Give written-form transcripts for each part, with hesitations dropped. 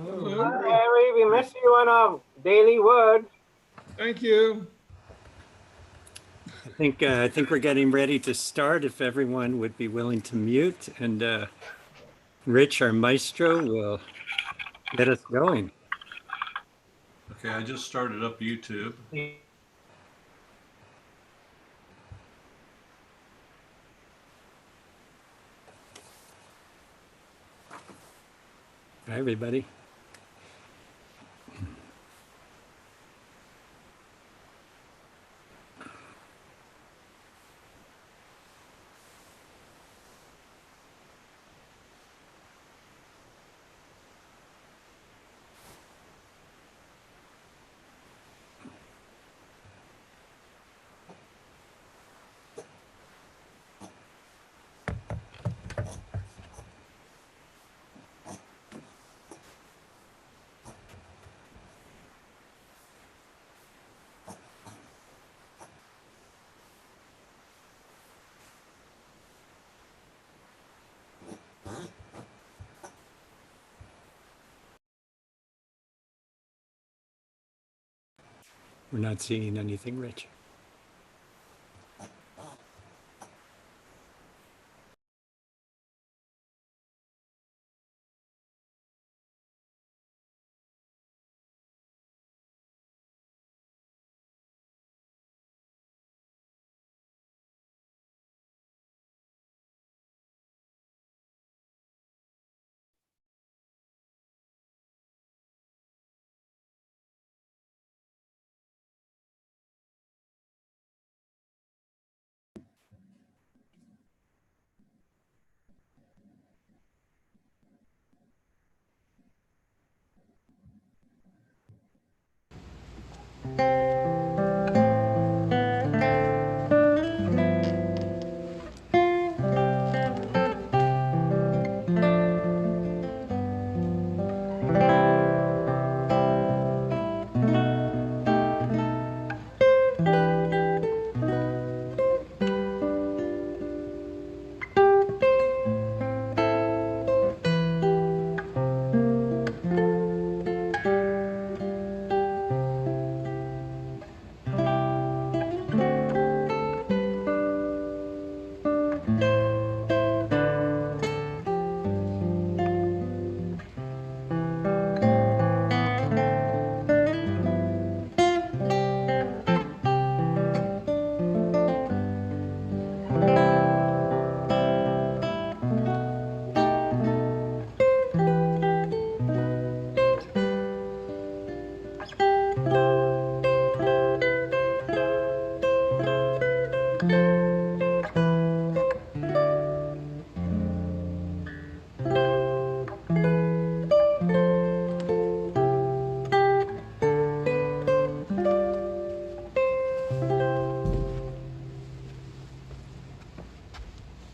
Hello. Harry, we miss you on our daily word. Thank you. I think we're getting ready to start. If everyone would be willing to mute, and Rich, our maestro, will get us going. Okay, I just started up YouTube. Hi, everybody. We're not seeing anything, Rich.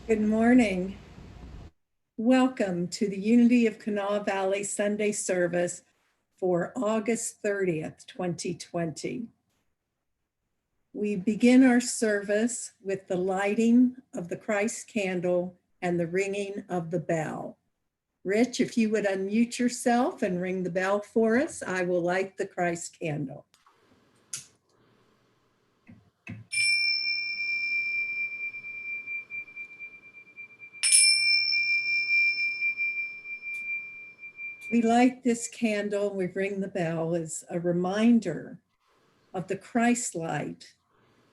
Good morning. Welcome to the Unity of Kanawha Valley Sunday service for August 30th, 2020. We begin our service with the lighting of the Christ candle and the ringing of the bell. Rich, if you would unmute yourself and ring the bell for us, I will light the Christ candle. We light this candle, we ring the bell as a reminder of the Christ light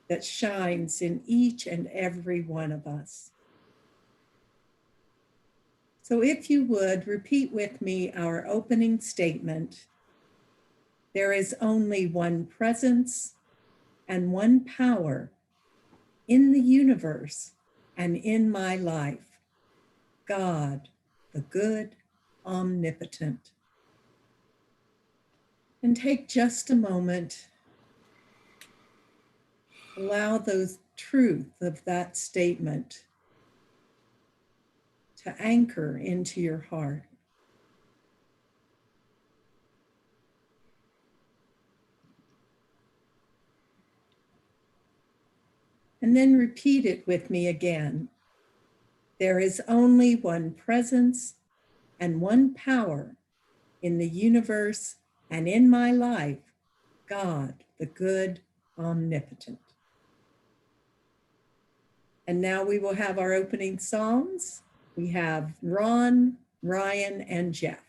that shines in each and every one of us. So if you would, repeat with me our opening statement. There is only one presence and one power in the universe and in my life, God, the good, omnipotent. And take just a moment. Allow the truth of that statement to anchor into your heart. And then repeat it with me again. There is only one presence and one power in the universe, and in my life, God, the good, omnipotent. And now we will have our opening songs. We have Ron, Ryan, and Jeff.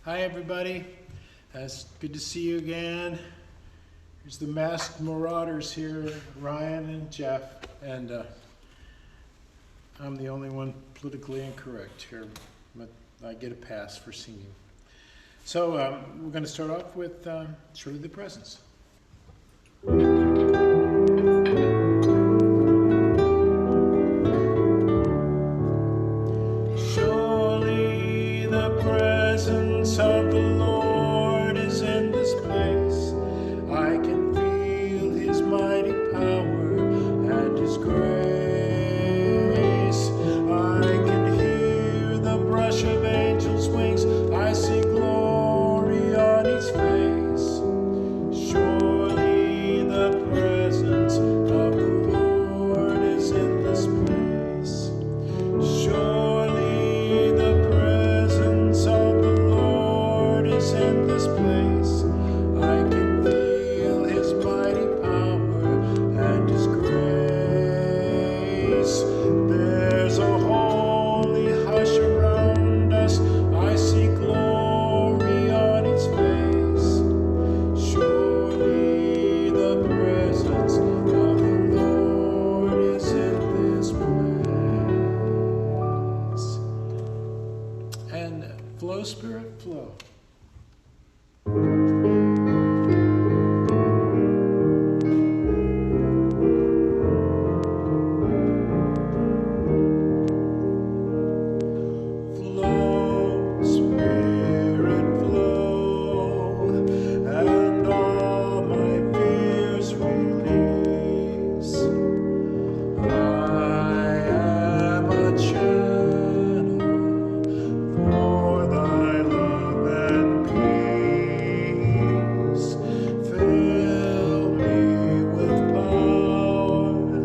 Hi, everybody. It's good to see you again. Here's the masked marauders here, Ryan and Jeff, and I'm the only one politically incorrect here, but I get a pass for singing. So we're going to start off with Surely the Presence. Surely the presence of the Lord is in this place. I can feel his mighty power and his grace. I can hear the brush of angels' wings. I see glory on his face. Surely the presence of the Lord is in this place. Surely the presence of the Lord is in this place. I can feel his mighty power and his grace. There's a holy hush around us. I see glory on its face. Surely the presence of the Lord is in this place. And flow, Spirit, flow. Flow, Spirit, flow, and all my fears release. I am a channel for thy love and peace. Fill me with power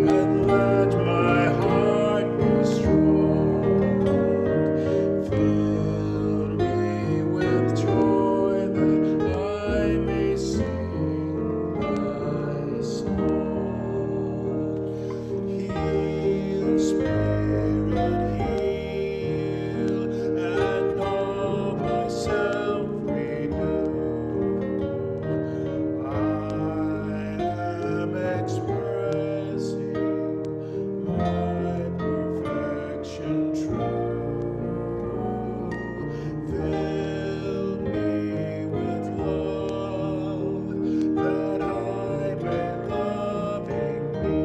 and let my heart be strong. Fill me with joy that I may sing thy song. Heal, Spirit, heal, and all myself renew. I am expressing my perfection true. Fill me with love that I may loving be.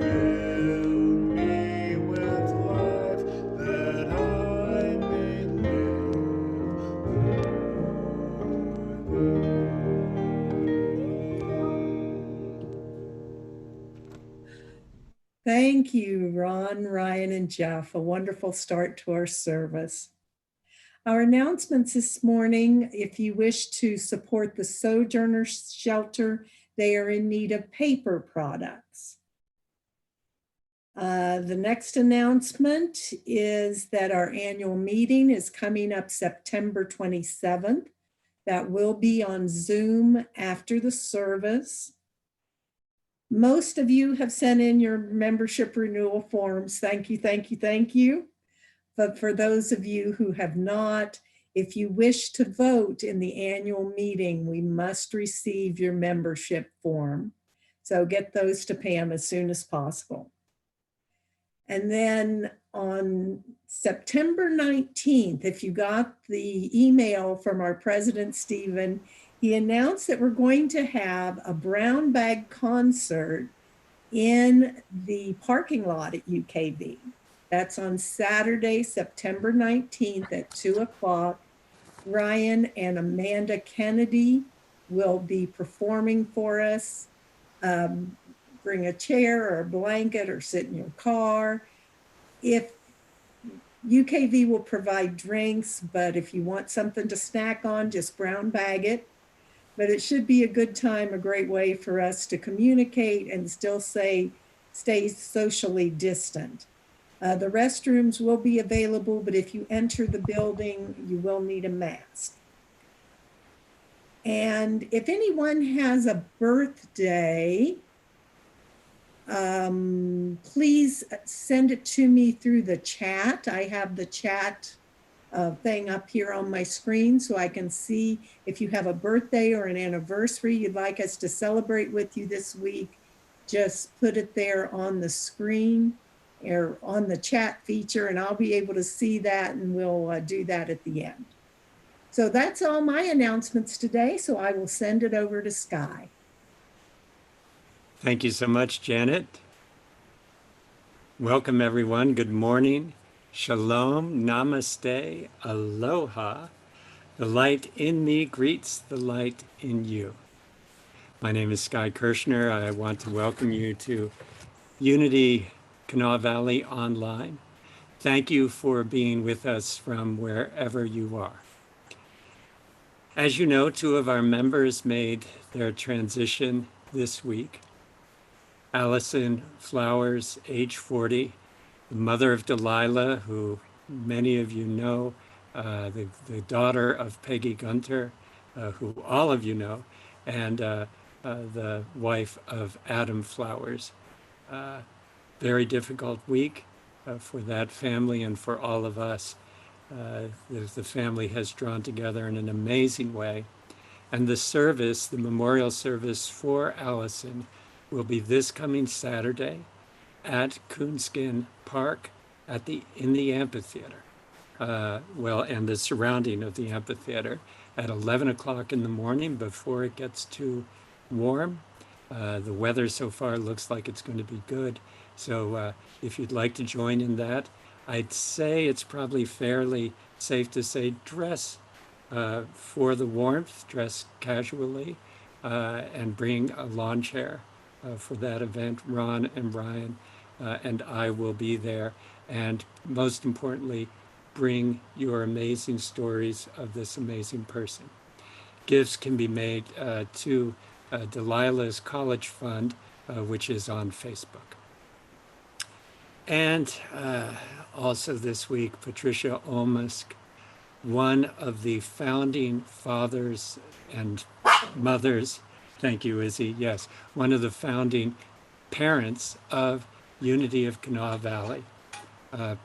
Fill me with life that I may live for thee. Thank you, Ron, Ryan, and Jeff. A wonderful start to our service. Our announcements this morning: if you wish to support the Sojourner Shelter, they are in need of paper products. The next announcement is that our annual meeting is coming up September 27th. That will be on Zoom after the service. Most of you have sent in your membership renewal forms. Thank you, thank you, thank you. But for those of you who have not, if you wish to vote in the annual meeting, we must receive your membership form. So get those to Pam as soon as possible. And then on September 19th, if you got the email from our president, Stephen, he announced that we're going to have a brown bag concert in the parking lot at UKV. That's on Saturday, September 19th at 2 o'clock. Ryan and Amanda Kennedy will be performing for us. Bring a chair or a blanket or sit in your car. If UKV will provide drinks, but if you want something to snack on, just brown bag it. but it should be a good time, a great way for us to communicate and still stay socially distant. The restrooms will be available, but if you enter the building, you will need a mask. And if anyone has a birthday, please send it to me through the chat. I have the chat thing up here on my screen so I can see if you have a birthday or an anniversary you'd like us to celebrate with you this week. Just put it there on the screen or on the chat feature, and I'll be able to see that, and we'll do that at the end. So that's all my announcements today, so I will send it over to Sky. Thank you so much, Janet. Welcome, everyone. Good morning. Shalom, namaste, aloha. The light in me greets the light in you. My name is Sky Kershner. I want to welcome you to Unity Kanawha Valley Online. Thank you for being with us from wherever you are. As you know, 2 of our members made their transition this week. Allison Flowers, age 40, the mother of Delilah, who many of you know, the daughter of Peggy Gunter, who all of you know, and the wife of Adam Flowers. Very difficult week for that family and for all of us. The family has drawn together in an amazing way. And the service, the memorial service for Allison, will be this coming Saturday at Coonskin Park in the amphitheater. And the surrounding of the amphitheater at 11 o'clock in the morning before it gets too warm. The weather so far looks like it's going to be good. So if you'd like to join in that, I'd say it's probably fairly safe to say dress for the warmth, dress casually, and bring a lawn chair for that event. Ron and Brian and I will be there. And most importantly, bring your amazing stories of this amazing person. Gifts can be made to Delilah's College Fund, which is on Facebook. And also this week, Patricia Olmusk, one of the founding fathers and mothers, thank you, Izzy, yes, one of the founding parents of Unity of Kanawha Valley.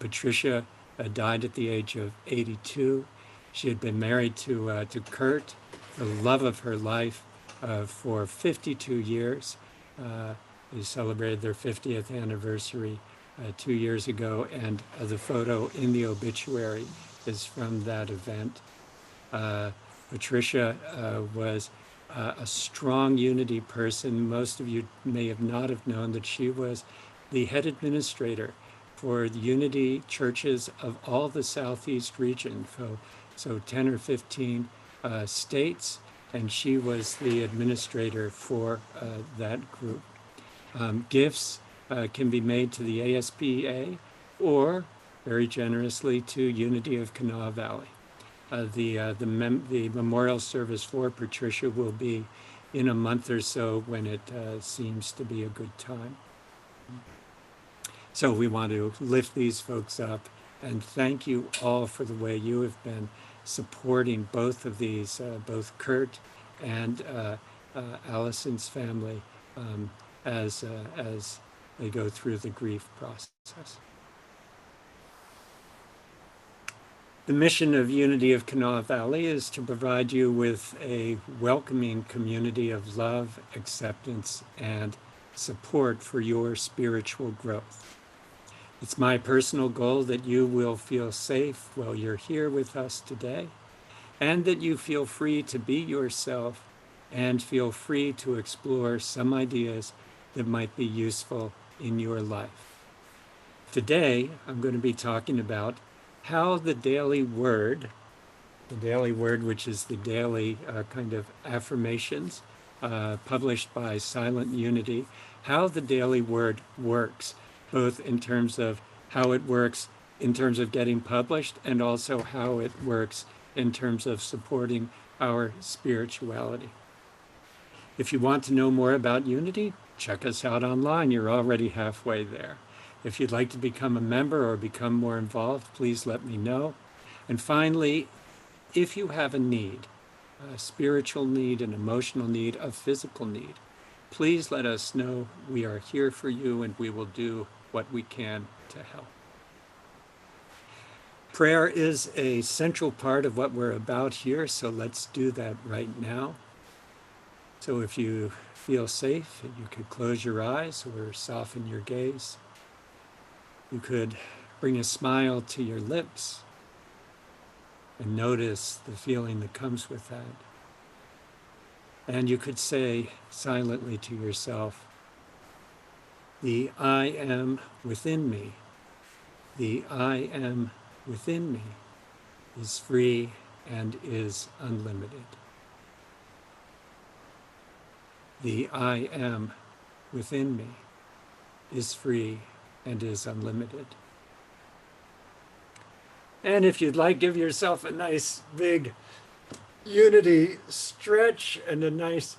Patricia died at the age of 82. She had been married to Kurt, the love of her life, for 52 years. They celebrated their 50th anniversary 2 years ago, and the photo in the obituary is from that event. Patricia was a strong Unity person. Most of you may have not have known that she was the head administrator for the Unity churches of all the Southeast region, so 10 or 15 states, and she was the administrator for that group. Gifts can be made to the ASPA or very generously to Unity of Kanawha Valley. The memorial service for Patricia will be in a month or so when it seems to be a good time. So we want to lift these folks up and thank you all for the way you have been supporting both of these, both Kurt and Allison's family as they go through the grief process. The mission of Unity of Kanawha Valley is to provide you with a welcoming community of love, acceptance, and support for your spiritual growth. It's my personal goal that you will feel safe while you're here with us today, and that you feel free to be yourself and feel free to explore some ideas that might be useful in your life. Today, I'm going to be talking about how the daily word, which is the daily kind of affirmations published by Silent Unity, how the daily word works, both in terms of how it works in terms of getting published and also how it works in terms of supporting our spirituality. If you want to know more about Unity, check us out online. You're already halfway there. If you'd like to become a member or become more involved, please let me know. And finally, if you have a need, a spiritual need, an emotional need, a physical need, please let us know. We are here for you and we will do what we can to help. Prayer is a central part of what we're about here, so let's do that right now. So if you feel safe, you could close your eyes or soften your gaze. You could bring a smile to your lips and notice the feeling that comes with that. And you could say silently to yourself, the I am within me, the I am within me is free and is unlimited. The I am within me is free and is unlimited. And if you'd like, give yourself a nice big Unity stretch and a nice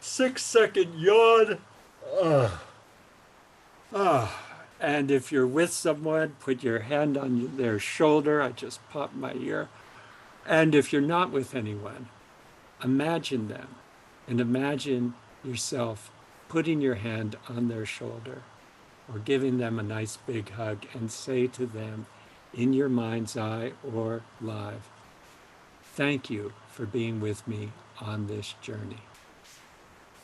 6-second yawn. And if you're with someone, put your hand on their shoulder. I just popped my ear. And if you're not with anyone, imagine them and imagine yourself putting your hand on their shoulder or giving them a nice big hug and say to them in your mind's eye or live, thank you for being with me on this journey.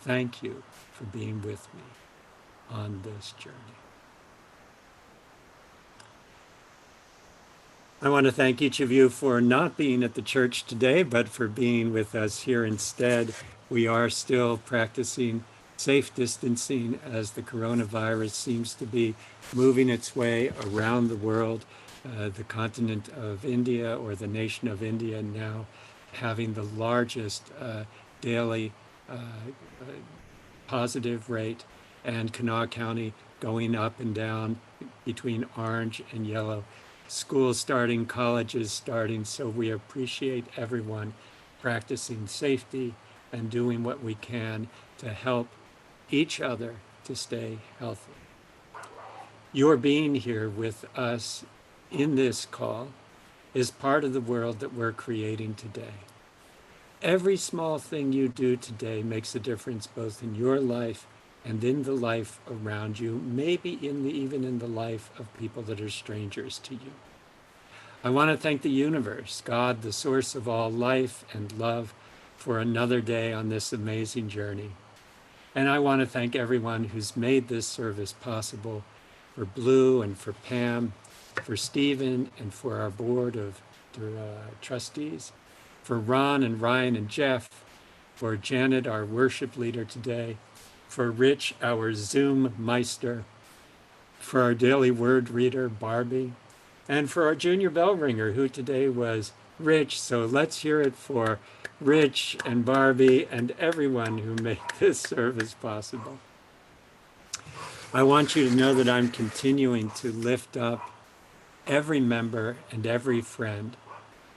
Thank you for being with me on this journey. I want to thank each of you for not being at the church today, but for being with us here instead. We are still practicing safe distancing as the coronavirus seems to be moving its way around the world. The continent of India, or the nation of India, now having the largest daily positive rate, and Kanawha County going up and down between orange and yellow. Schools starting, colleges starting, so we appreciate everyone practicing safety and doing what we can to help each other to stay healthy. Your being here with us in this call is part of the world that we're creating today. Every small thing you do today makes a difference both in your life and in the life around you, maybe even in the life of people that are strangers to you. I want to thank the universe, God, the source of all life and love, for another day on this amazing journey. And I want to thank everyone who's made this service possible, for Blue and for Pam, for Stephen and for our board of trustees, for Ron and Ryan and Jeff, for Janet, our worship leader today, for Rich, our Zoom meister, for our daily word reader, Barbie, and for our junior bell ringer, who today was Rich. So let's hear it for Rich and Barbie and everyone who made this service possible. I want you to know that I'm continuing to lift up every member and every friend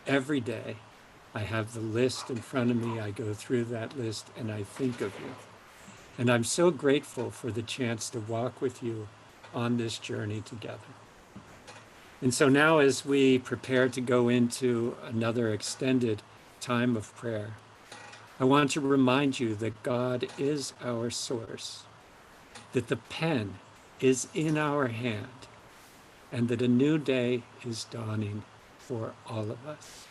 every day. I have the list in front of me. I go through that list and I think of you. And I'm so grateful for the chance to walk with you on this journey together. And so now, as we prepare to go into another extended time of prayer, I want to remind you that God is our source, that the pen is in our hand, and that a new day is dawning for all of us.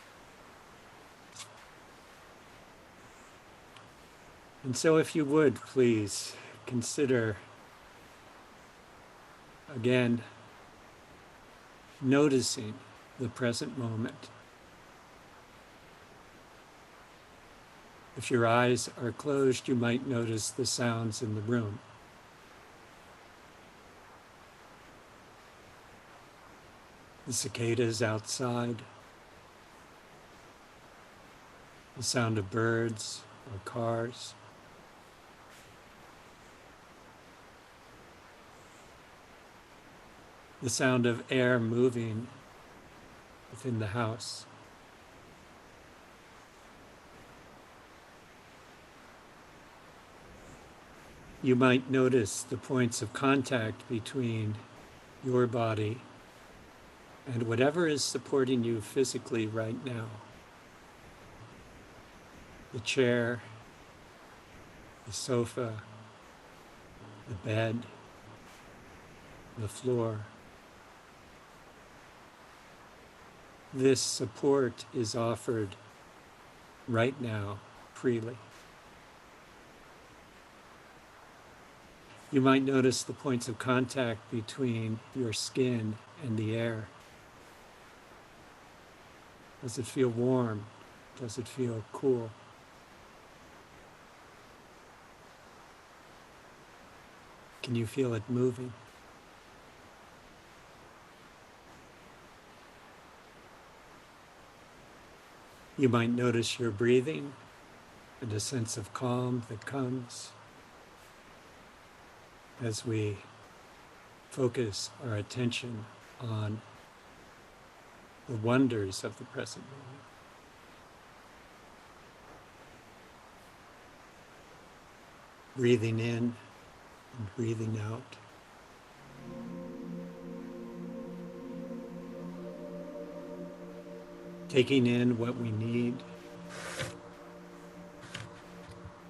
And so if you would, please consider, again, noticing the present moment. If your eyes are closed, you might notice the sounds in the room. The cicadas outside, the sound of birds or cars. The sound of air moving within the house. You might notice the points of contact between your body and whatever is supporting you physically right now. The chair, the sofa, the bed, the floor. This support is offered right now freely. You might notice the points of contact between your skin and the air. Does it feel warm? Does it feel cool? Can you feel it moving? You might notice your breathing and a sense of calm that comes as we focus our attention on the wonders of the present moment. Breathing in and breathing out. Taking in what we need,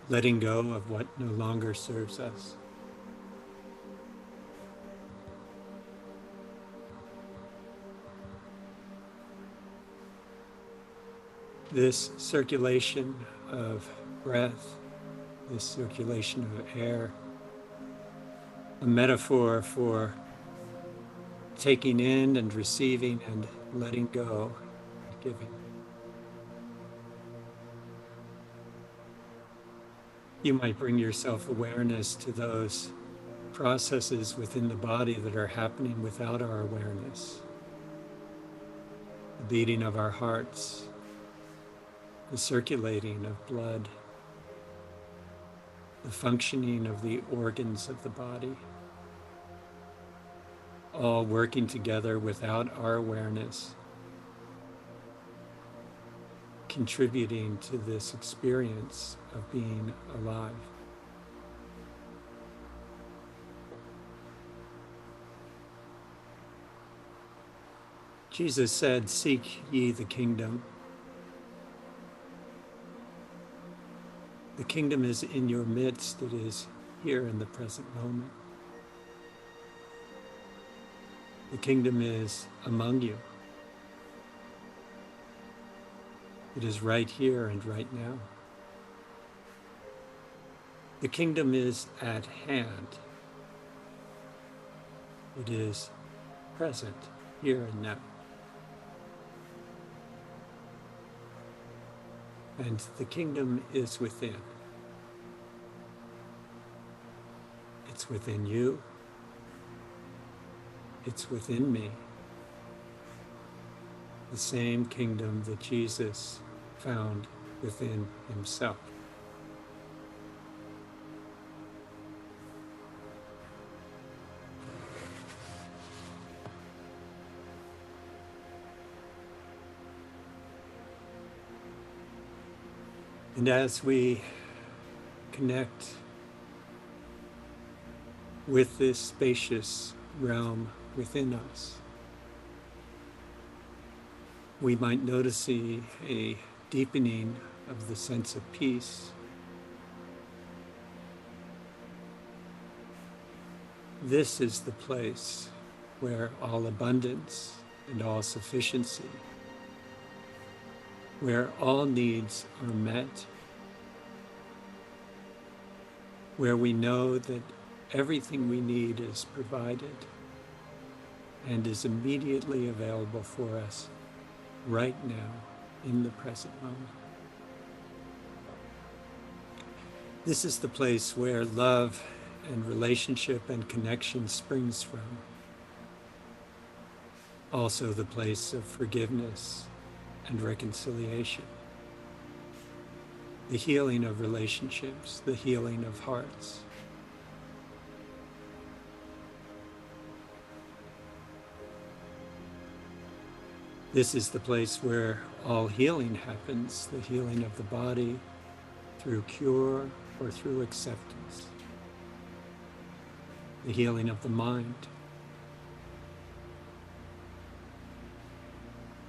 letting go of what no longer serves us. This circulation of breath, this circulation of air, a metaphor for taking in and receiving and letting go, giving. You might bring your self-awareness to those processes within the body that are happening without our awareness. The beating of our hearts, the circulating of blood, the functioning of the organs of the body, all working together without our awareness, contributing to this experience of being alive. Jesus said, "Seek ye the kingdom." The kingdom is in your midst. It is here in the present moment. The kingdom is among you. It is right here and right now. The kingdom is at hand. It is present here and now. And the kingdom is within. It's within you. It's within me. The same kingdom that Jesus found within himself. And as we connect with this spacious realm within us, we might notice a deepening of the sense of peace. This is the place where all abundance and all sufficiency, where all needs are met, where we know that everything we need is provided and is immediately available for us right now in the present moment. This is the place where love and relationship and connection springs from. Also the place of forgiveness and reconciliation. The healing of relationships, the healing of hearts. This is the place where all healing happens, the healing of the body through cure or through acceptance. the healing of the mind,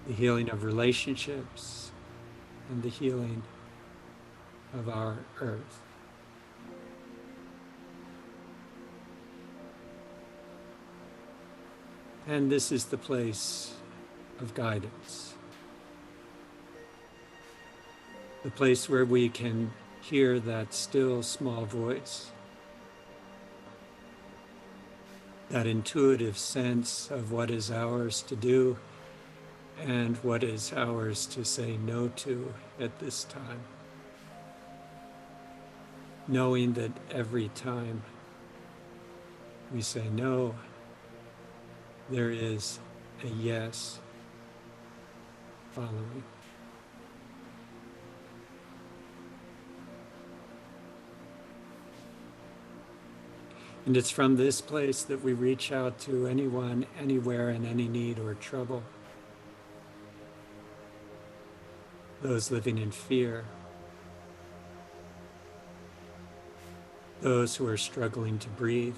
the healing of relationships, and the healing of our earth. And this is the place of guidance, the place where we can hear that still small voice, that intuitive sense of what is ours to do and what is ours to say no to at this time. Knowing that every time we say no, there is a yes following. And it's from this place that we reach out to anyone, anywhere, in any need or trouble. Those living in fear, those who are struggling to breathe,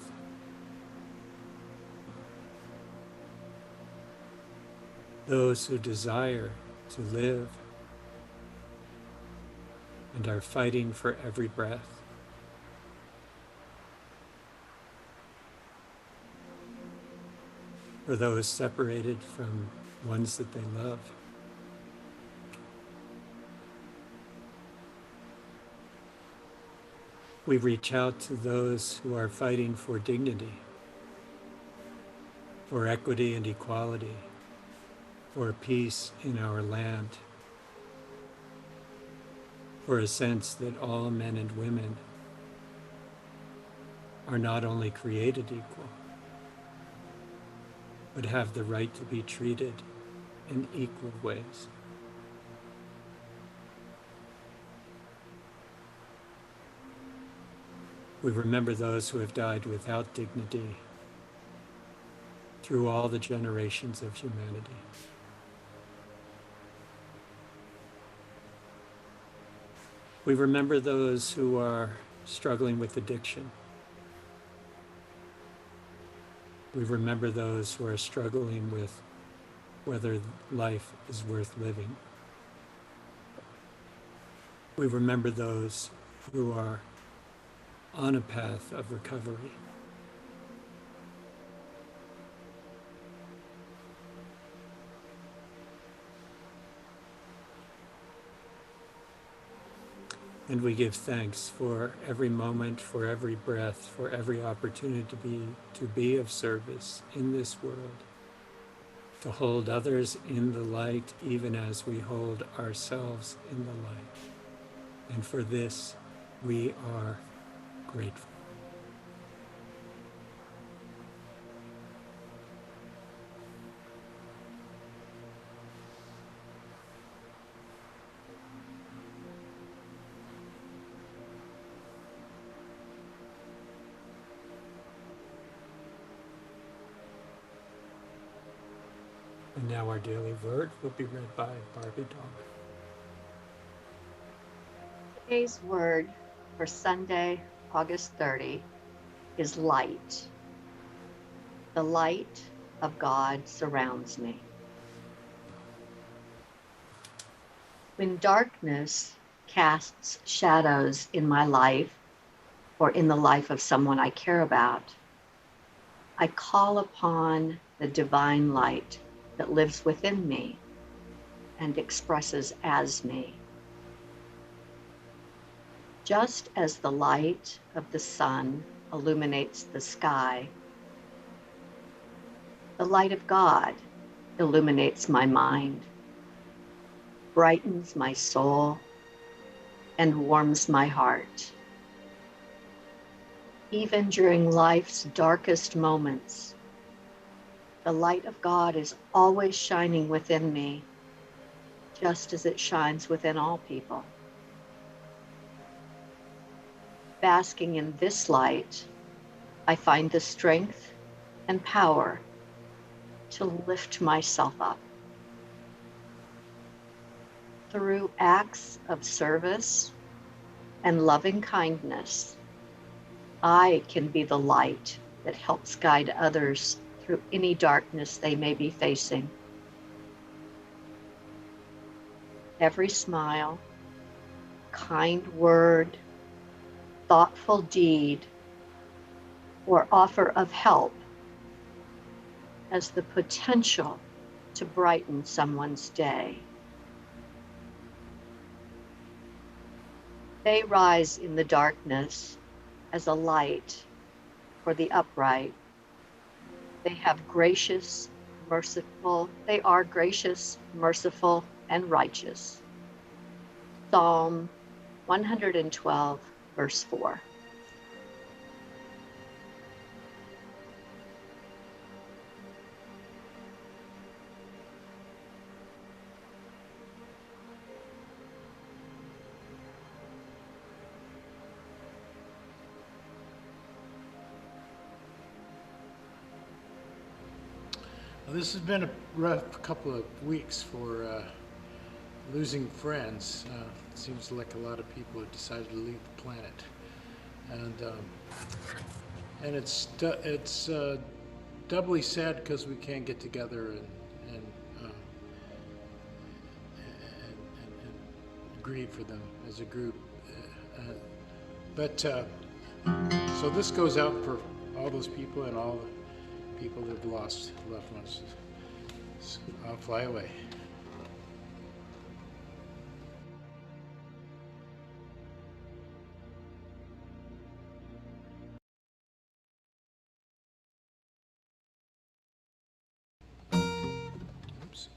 those who desire to live and are fighting for every breath. For those separated from ones that they love. We reach out to those who are fighting for dignity, for equity and equality, for peace in our land, for a sense that all men and women are not only created equal, but have the right to be treated in equal ways. We remember those who have died without dignity through all the generations of humanity. We remember those who are struggling with addiction. We remember those who are struggling with whether life is worth living. We remember those who are on a path of recovery. And we give thanks for every moment, for every breath, for every opportunity to be of service in this world, to hold others in the light even as we hold ourselves in the light. And for this, we are grateful. And now our daily word will be read by Barbie Dog. Today's word for Sunday, August 30, is light. The light of God surrounds me. When darkness casts shadows in my life or in the life of someone I care about, I call upon the divine light that lives within me and expresses as me. Just as the light of the sun illuminates the sky, the light of God illuminates my mind, brightens my soul, and warms my heart. Even during life's darkest moments, the light of God is always shining within me, just as it shines within all people. Basking in this light, I find the strength and power to lift myself up. Through acts of service and loving kindness, I can be the light that helps guide others through any darkness they may be facing. Every smile, kind word, thoughtful deed, or offer of help has the potential to brighten someone's day. They rise in the darkness as a light for the upright. They are gracious, merciful, and righteous. Psalm 112, verse 4. Well, this has been a rough couple of weeks for losing friends. It seems like a lot of people have decided to leave the planet, and it's doubly sad because we can't get together and grieve for them as a group. But so this goes out for all those people and all the people that have lost loved ones. So I'll fly away. Oops.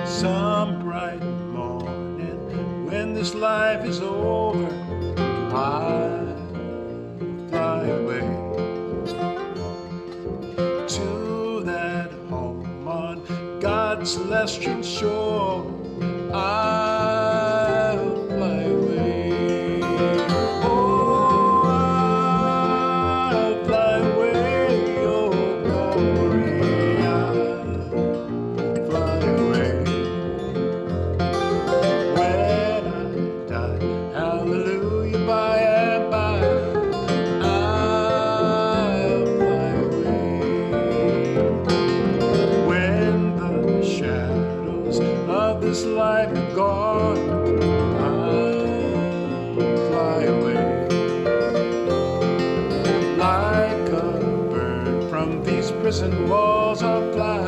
Some bright morning when this life is over, I'll fly away to that home on God's celestial shore. I'll fly away. Oh, I'll fly away. Oh, glory, I'll fly away. When I die, hallelujah, by and by, I'll fly away. When the shadows of this life are gone, I'll fly away. Like a bird from these prison walls I'll fly.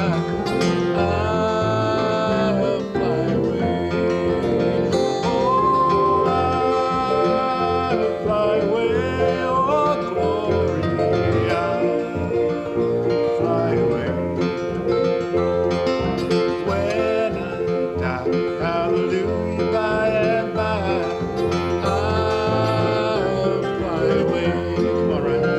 I'll fly away. Oh, I'll fly away. Oh, glory, I'll fly away. When I die, hallelujah, by and by, I'll fly away. Come on, Ryan.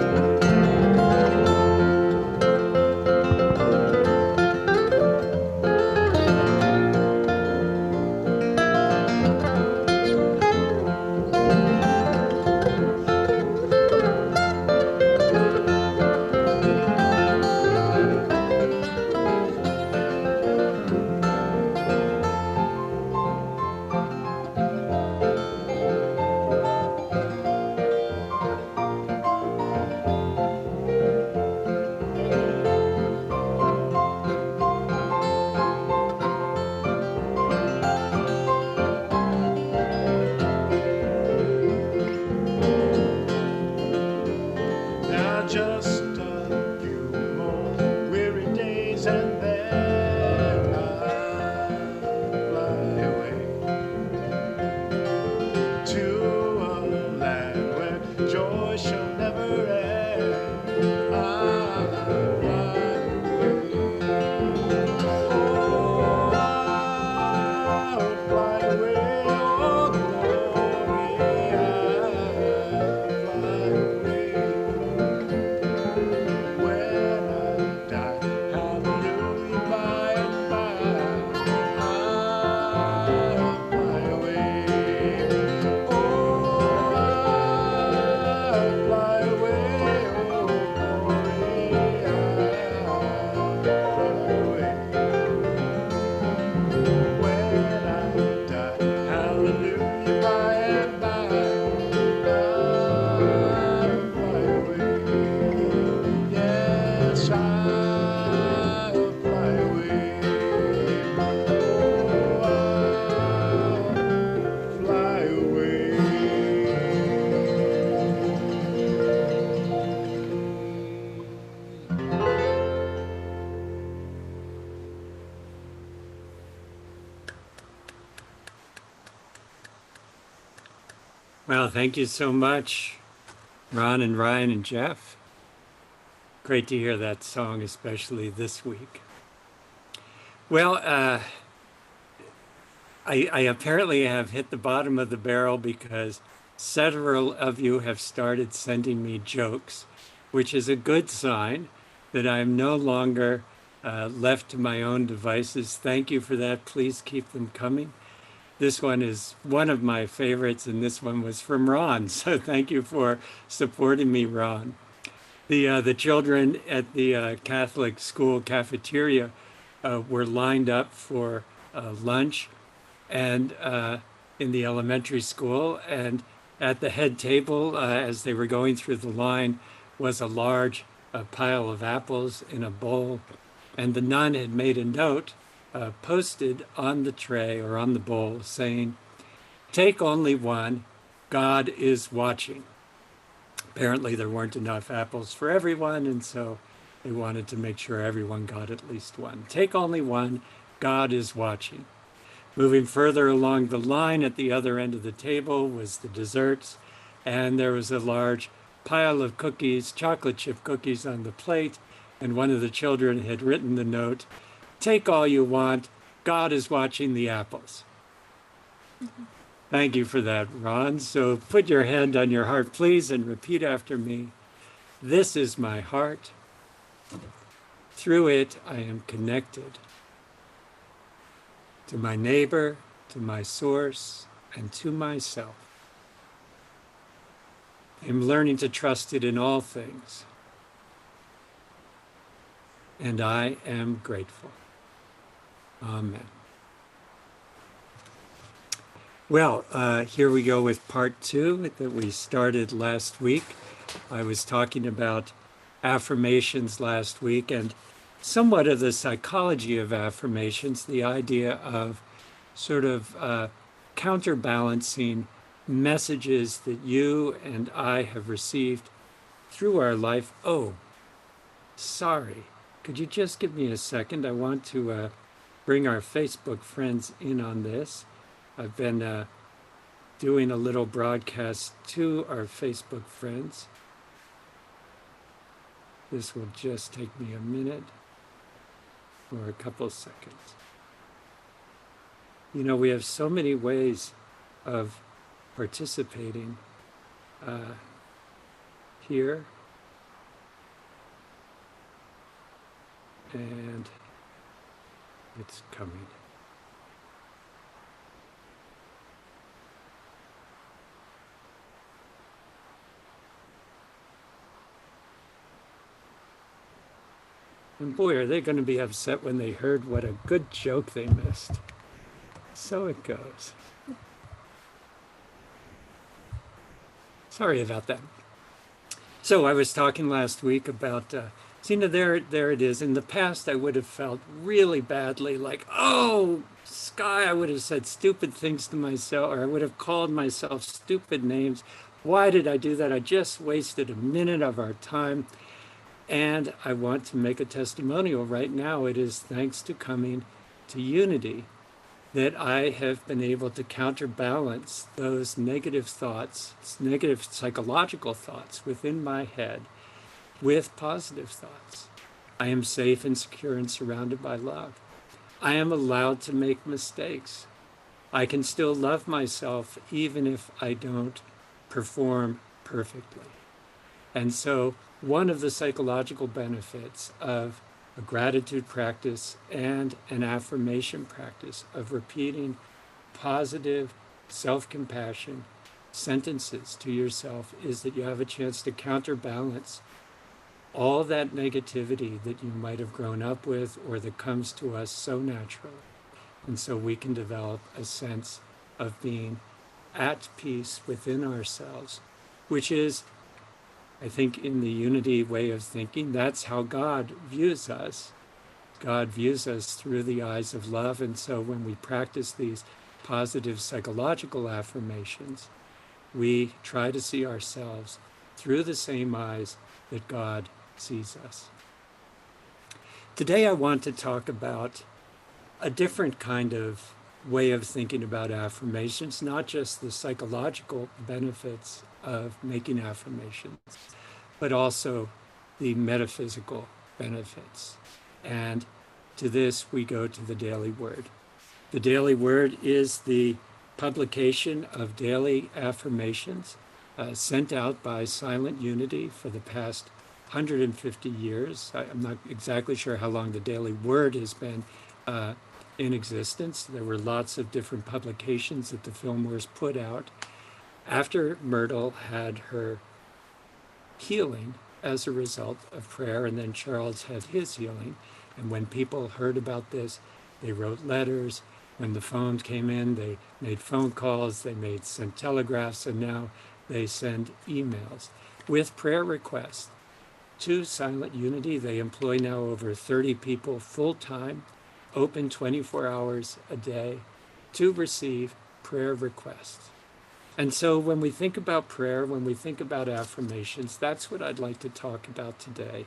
Well, thank you so much, Ron and Ryan and Jeff. Great to hear that song, especially this week. Well, I apparently have hit the bottom of the barrel because several of you have started sending me jokes, which is a good sign that I'm no longer left to my own devices. Thank you for that. Please keep them coming. This one is one of my favorites, and this one was from Ron. So thank you for supporting me, Ron. The children at the Catholic school cafeteria were lined up for lunch, and in the elementary school, and at the head table, as they were going through the line, was a large pile of apples in a bowl, and the nun had made a note posted on the tray or on the bowl saying, "Take only one, God is watching." Apparently there weren't enough apples for everyone, and so they wanted to make sure everyone got at least one. Take only one, God is watching. Moving further along the line at the other end of the table was the desserts, and there was a large pile of cookies, chocolate chip cookies on the plate, and one of the children had written the note, "Take all you want, God is watching the apples." Thank you for that, Ron. So put your hand on your heart, please, and repeat after me. This is my heart. Through it, I am connected to my neighbor, to my source, and to myself. I'm learning to trust it in all things. And I am grateful. Amen. Well, here we go with part 2 that we started last week. I was talking about affirmations last week and somewhat of the psychology of affirmations, the idea of sort of counterbalancing messages that you and I have received through our life. Oh, sorry. Could you just give me a second? I want to bring our Facebook friends in on this. I've been doing a little broadcast to our Facebook friends. This will just take me a minute or a couple seconds. You know, we have so many ways of participating here. And it's coming. And boy, are they going to be upset when they heard what a good joke they missed. So it goes. Sorry about that. So I was talking last week about, there it is. In the past, I would have felt really badly, like, oh, Sky, I would have said stupid things to myself, or I would have called myself stupid names. Why did I do that? I just wasted a minute of our time. And I want to make a testimonial right now. It is thanks to coming to Unity that I have been able to counterbalance those negative thoughts, negative psychological thoughts within my head with positive thoughts. I am safe and secure and surrounded by love. I am allowed to make mistakes. I can still love myself even if I don't perform perfectly. And so one of the psychological benefits of a gratitude practice and an affirmation practice of repeating positive self-compassion sentences to yourself is that you have a chance to counterbalance all that negativity that you might have grown up with or that comes to us so naturally. And so we can develop a sense of being at peace within ourselves, which is, I think, in the Unity way of thinking, that's how God views us. God views us through the eyes of love. And so when we practice these positive psychological affirmations, we try to see ourselves through the same eyes that God sees us. Today I want to talk about a different kind of way of thinking about affirmations, not just the psychological benefits of making affirmations, but also the metaphysical benefits. And to this, we go to the Daily Word. The Daily Word is the publication of daily affirmations sent out by Silent Unity for the past 150 years. I'm not exactly sure how long the Daily Word has been in existence. There were lots of different publications that the Fillmores put out. After Myrtle had her healing as a result of prayer, and then Charles had his healing, and when people heard about this, they wrote letters. When the phones came in, they made phone calls, they sent telegraphs, and now they send emails with prayer requests to Silent Unity. They employ now over 30 people full-time, open 24 hours a day to receive prayer requests. And so when we think about prayer, when we think about affirmations, that's what I'd like to talk about today.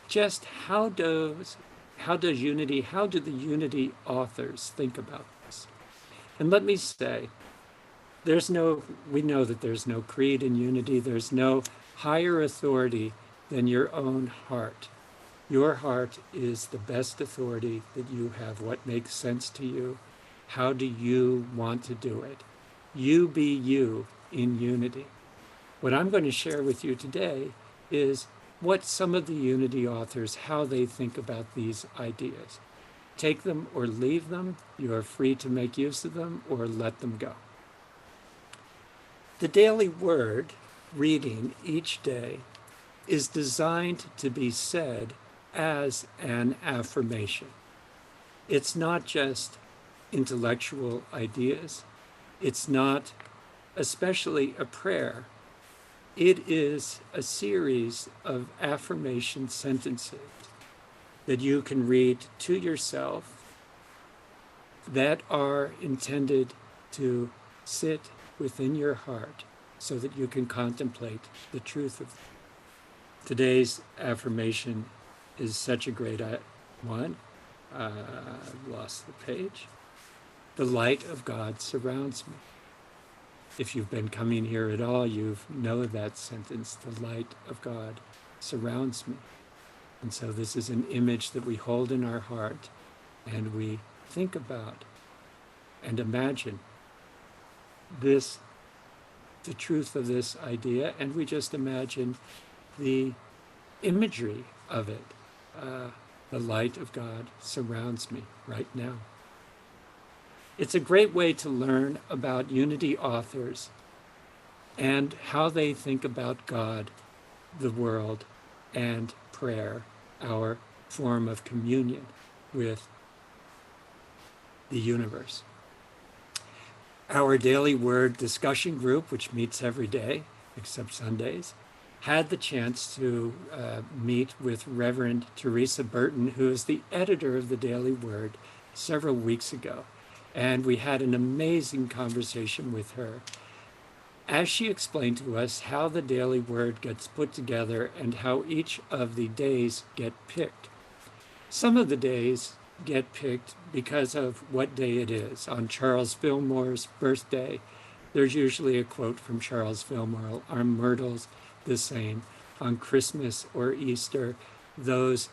Just how do the Unity authors think about this? And let me say, we know that there's no creed in Unity. There's no higher authority than your own heart. Your heart is the best authority that you have. What makes sense to you? How do you want to do it? You be you in unity. What I'm going to share with you today is what some of the Unity authors, how they think about these ideas. Take them or leave them. You are free to make use of them or let them go. The Daily Word reading each day is designed to be said as an affirmation. It's not just intellectual ideas. It's not especially a prayer. It is a series of affirmation sentences that you can read to yourself that are intended to sit within your heart so that you can contemplate the truth of them. Today's affirmation is such a great one. I've lost the page. The light of God surrounds me. If you've been coming here at all, you know that sentence, the light of God surrounds me. And so this is an image that we hold in our heart and we think about and imagine this, the truth of this idea, and we just imagine the imagery of it. The light of God surrounds me right now. It's a great way to learn about Unity authors and how they think about God, the world, and prayer, our form of communion with the universe. Our Daily Word discussion group, which meets every day except Sundays, had the chance to meet with Reverend Teresa Burton, who is the editor of the Daily Word, several weeks ago. And we had an amazing conversation with her as she explained to us how the Daily Word gets put together and how each of the days get picked. Some of the days get picked because of what day it is. On Charles Fillmore's birthday, there's usually a quote from Charles Fillmore. On Myrtle's, the same. On Christmas or Easter, those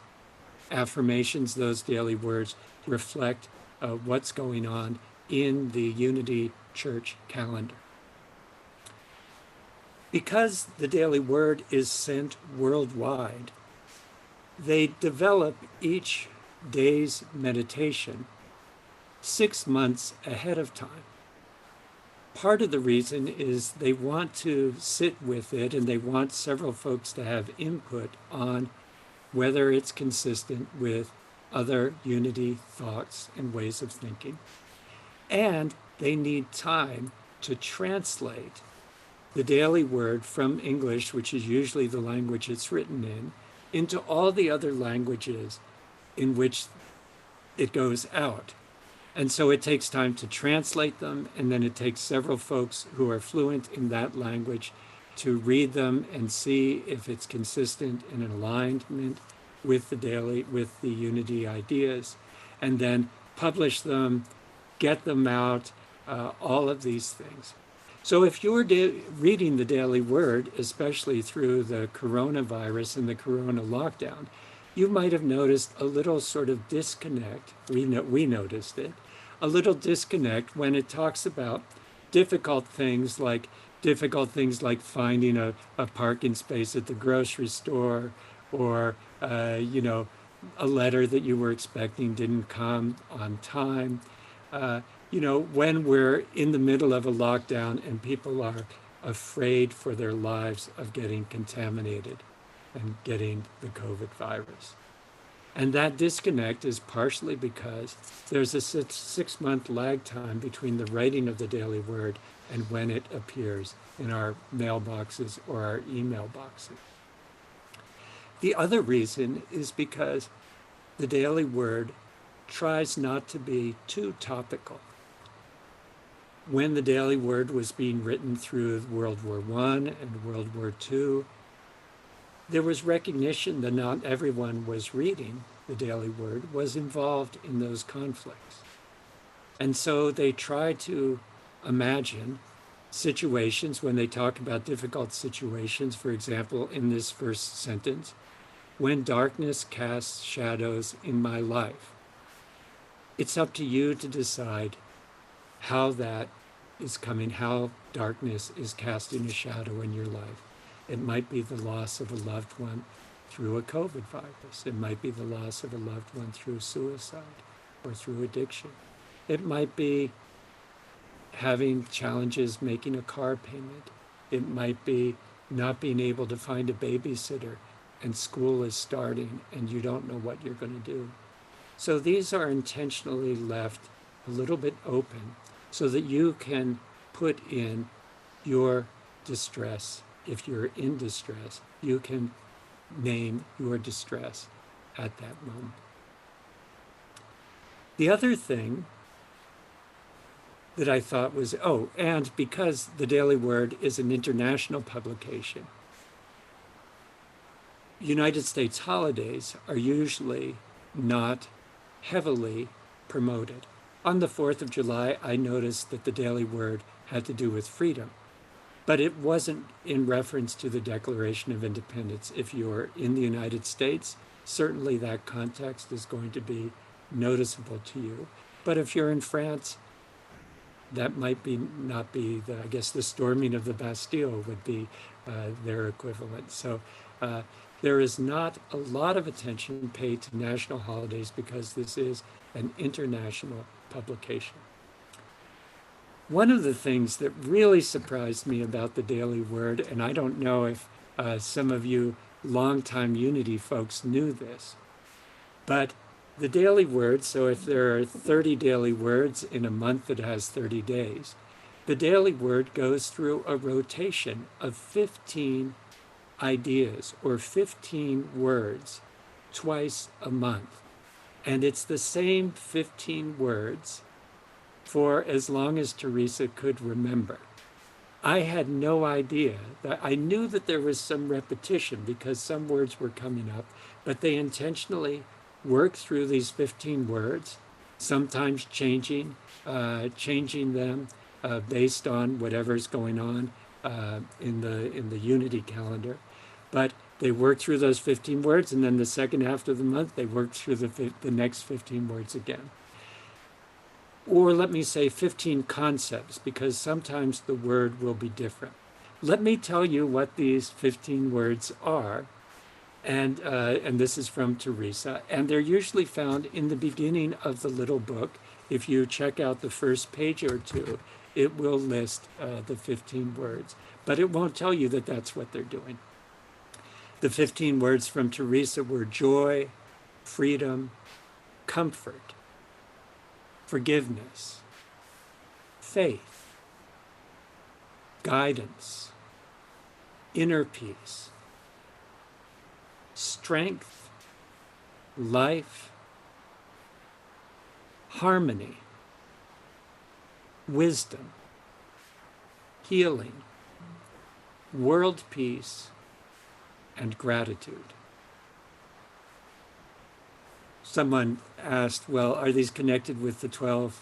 affirmations, those daily words reflect what's going on in the Unity Church calendar. Because the Daily Word is sent worldwide, they develop each day's meditation 6 months ahead of time. Part of the reason is they want to sit with it and they want several folks to have input on whether it's consistent with other Unity thoughts and ways of thinking. And they need time to translate the Daily Word from English, which is usually the language it's written in, into all the other languages in which it goes out. And so it takes time to translate them, and then it takes several folks who are fluent in that language to read them and see if it's consistent and in alignment with the Unity ideas, and then publish them get them out, all of these things. So if you're reading the Daily Word, especially through the coronavirus and the corona lockdown, you might have noticed a little sort of disconnect. We noticed it, a little disconnect when it talks about difficult things like finding a parking space at the grocery store, or a letter that you were expecting didn't come on time. When we're in the middle of a lockdown and people are afraid for their lives of getting contaminated and getting the COVID virus. And that disconnect is partially because there's a 6-month lag time between the writing of the Daily Word and when it appears in our mailboxes or our email boxes. The other reason is because the Daily Word tries not to be too topical. When the Daily Word was being written through World War I and World War II, there was recognition that not everyone was reading the Daily Word, was involved in those conflicts. And so they try to imagine situations when they talk about difficult situations. For example, in this first sentence, when darkness casts shadows in my life. It's up to you to decide how that is coming, how darkness is casting a shadow in your life. It might be the loss of a loved one through a COVID virus. It might be the loss of a loved one through suicide or through addiction. It might be having challenges making a car payment. It might be not being able to find a babysitter and school is starting and you don't know what you're going to do. So these are intentionally left a little bit open so that you can put in your distress. If you're in distress, you can name your distress at that moment. The other thing that I thought was, and because the Daily Word is an international publication, United States holidays are usually not heavily promoted. On the 4th of July, I noticed that the Daily Word had to do with freedom, but it wasn't in reference to the Declaration of Independence. If you're in the United States, certainly that context is going to be noticeable to you. But if you're in France, that might not be I guess the storming of the Bastille would be their equivalent. So there is not a lot of attention paid to national holidays because this is an international publication. One of the things that really surprised me about the Daily Word, and I don't know if some of you longtime Unity folks knew this, but the Daily Word, so if there are 30 daily words in a month that has 30 days, the Daily Word goes through a rotation of 15 ideas or 15 words twice a month. And it's the same 15 words for as long as Teresa could remember. I had no idea. I knew that there was some repetition because some words were coming up, but they intentionally work through these 15 words, sometimes changing them based on whatever's going on in the Unity calendar. But they work through those 15 words, and then the second half of the month, they work through the next 15 words again. Or let me say 15 concepts, because sometimes the word will be different. Let me tell you what these 15 words are. And this is from Teresa. And they're usually found in the beginning of the little book. If you check out the first page or two, it will list the 15 words. But it won't tell you that that's what they're doing. The 15 words from Teresa were joy, freedom, comfort, forgiveness, faith, guidance, inner peace, strength, life, harmony, wisdom, healing, world peace, and gratitude. Someone asked, well, are these connected with the 12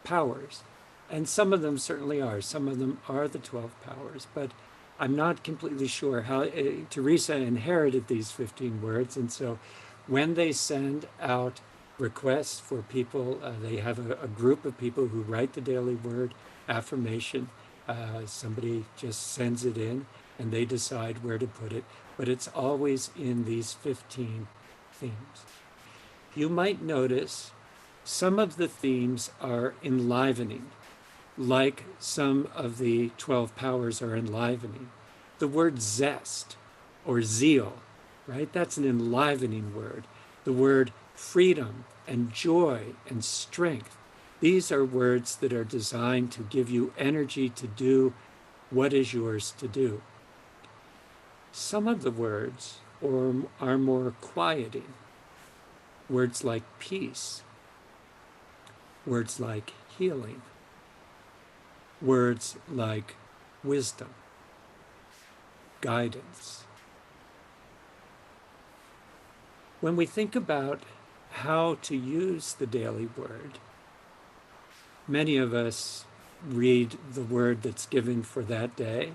powers. And some of them certainly are. Some of them are the 12 powers, but I'm not completely sure how Teresa inherited these 15 words. And so when they send out requests for people, they have a group of people who write the daily word affirmation. Somebody just sends it in and they decide where to put it, but it's always in these 15 themes. You might notice some of the themes are enlivening, like some of the 12 powers are enlivening. The word zest or zeal, right? That's an enlivening word. The word freedom and joy and strength. These are words that are designed to give you energy to do what is yours to do. Some of the words are more quieting. Words like peace, words like healing, words like wisdom, guidance. When we think about how to use the daily word, many of us read the word that's given for that day,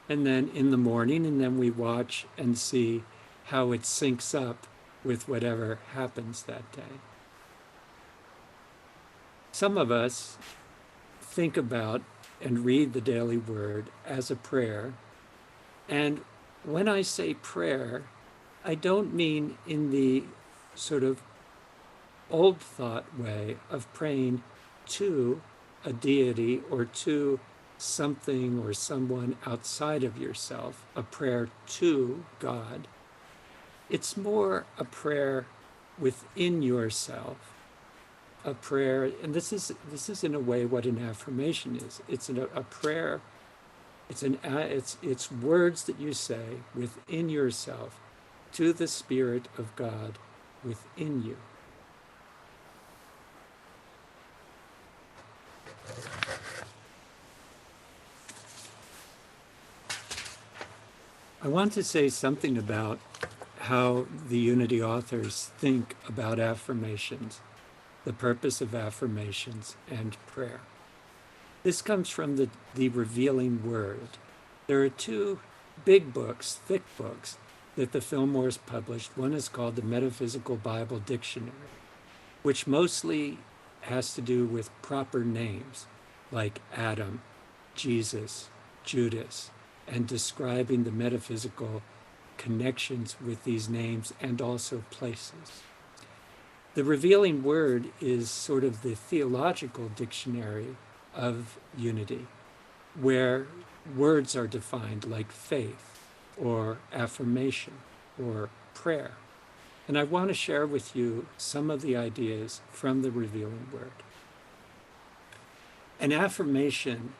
and then in the morning, and then we watch and see how it syncs up with whatever happens that day. Some of us think about and read the daily word as a prayer. And when I say prayer, I don't mean in the sort of old thought way of praying to a deity or to something or someone outside of yourself, a prayer to God. It's more a prayer within yourself, a prayer, and this is in a way what an affirmation is. It's a prayer. It's words that you say within yourself to the Spirit of God within you. I want to say something about how the Unity authors think about affirmations, the purpose of affirmations and prayer. This comes from the Revealing Word. There are two big books, thick books, that the Fillmores published. One is called the Metaphysical Bible Dictionary, which mostly has to do with proper names like Adam, Jesus, Judas, and describing the metaphysical connections with these names and also places. The Revealing Word is sort of the theological dictionary of unity, where words are defined like faith or affirmation or prayer. And I want to share with you some of the ideas from the Revealing Word. An affirmation,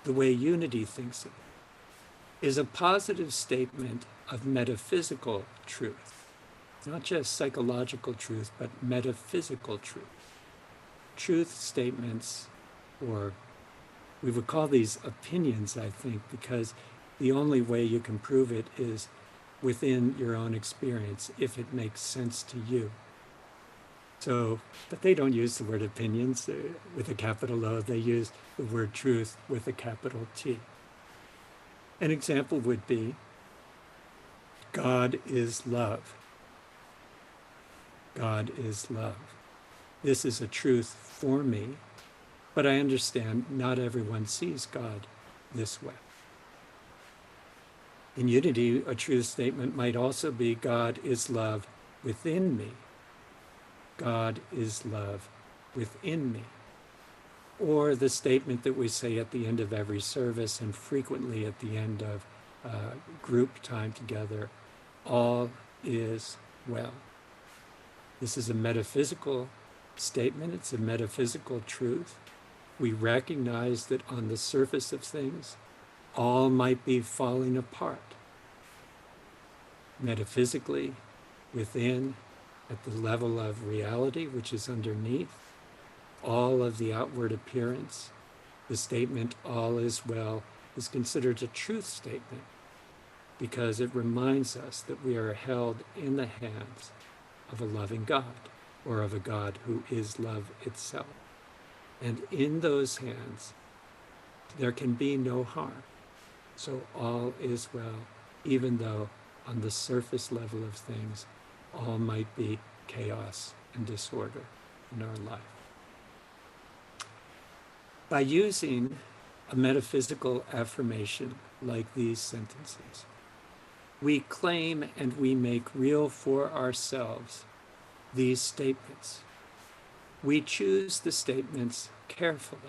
the way Unity thinks of it, is a positive statement of metaphysical truth, not just psychological truth, but metaphysical truth. Truth statements, or we would call these opinions, I think, because the only way you can prove it is within your own experience, if it makes sense to you. So, but they don't use the word opinions with a capital O, they use the word truth with a capital T. An example would be, God is love. God is love. This is a truth for me, but I understand not everyone sees God this way. In Unity, a truth statement might also be, God is love within me. God is love within me. Or the statement that we say at the end of every service and frequently at the end of group time together, all is well. This is a metaphysical statement. It's a metaphysical truth. We recognize that on the surface of things, all might be falling apart. Metaphysically, within, at the level of reality, which is underneath, all of the outward appearance, the statement, all is well, is considered a truth statement because it reminds us that we are held in the hands of a loving God, or of a God who is love itself. And in those hands, there can be no harm. So all is well, even though on the surface level of things, all might be chaos and disorder in our life. By using a metaphysical affirmation like these sentences, we claim and we make real for ourselves these statements. We choose the statements carefully.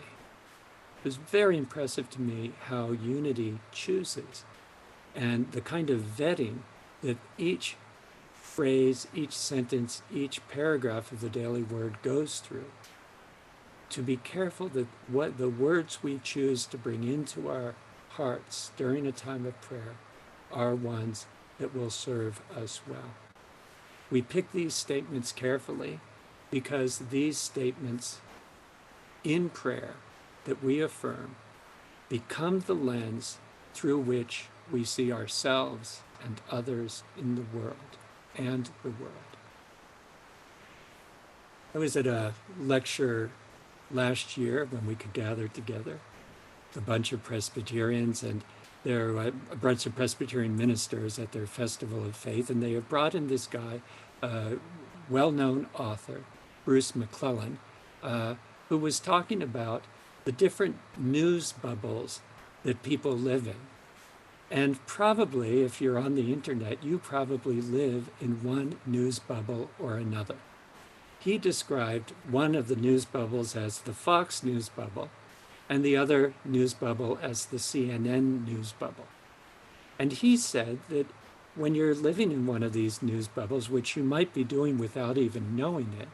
It was very impressive to me how Unity chooses and the kind of vetting that each phrase, each sentence, each paragraph of the daily word goes through to be careful that what the words we choose to bring into our hearts during a time of prayer are ones that will serve us well. We pick these statements carefully because these statements in prayer that we affirm become the lens through which we see ourselves and others in the world and the world. I was at a lecture last year when we could gather together, a bunch of Presbyterians, and there were a bunch of Presbyterian ministers at their festival of faith, and they have brought in this guy, a well-known author, Bruce McClellan, who was talking about the different news bubbles that people live in. And probably, if you're on the internet, you probably live in one news bubble or another. He described one of the news bubbles as the Fox news bubble and the other news bubble as the CNN news bubble. And he said that when you're living in one of these news bubbles, which you might be doing without even knowing it,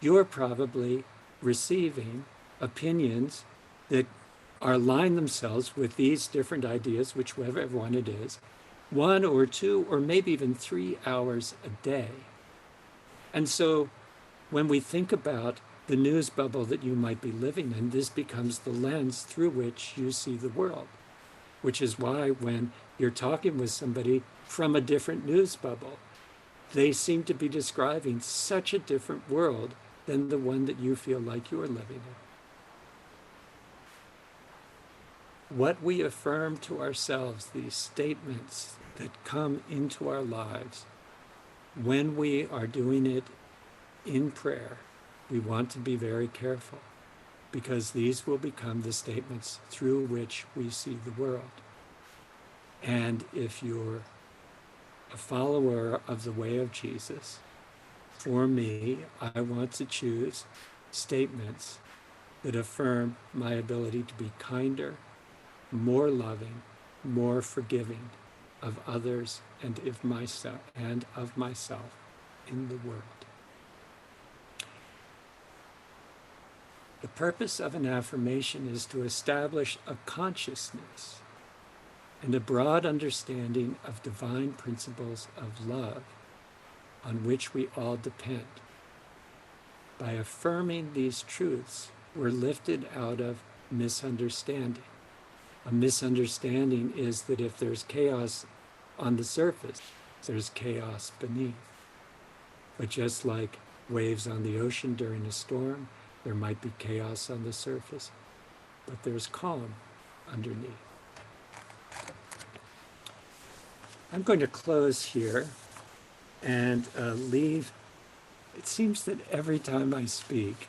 you're probably receiving opinions that align themselves with these different ideas, whichever one it is, 1 or 2 or maybe even 3 hours a day. And so when we think about the news bubble that you might be living in, this becomes the lens through which you see the world, which is why when you're talking with somebody from a different news bubble, they seem to be describing such a different world than the one that you feel like you're living in. What we affirm to ourselves, these statements that come into our lives, when we are doing it in prayer, we want to be very careful because these will become the statements through which we see the world. And if you're a follower of the way of Jesus, for me, I want to choose statements that affirm my ability to be kinder, more loving, more forgiving of others and of myself in the world. The purpose of an affirmation is to establish a consciousness and a broad understanding of divine principles of love on which we all depend. By affirming these truths, we're lifted out of misunderstanding. A misunderstanding is that if there's chaos on the surface, there's chaos beneath. But just like waves on the ocean during a storm, there might be chaos on the surface, but there's calm underneath. I'm going to close here and leave. It seems that every time I speak,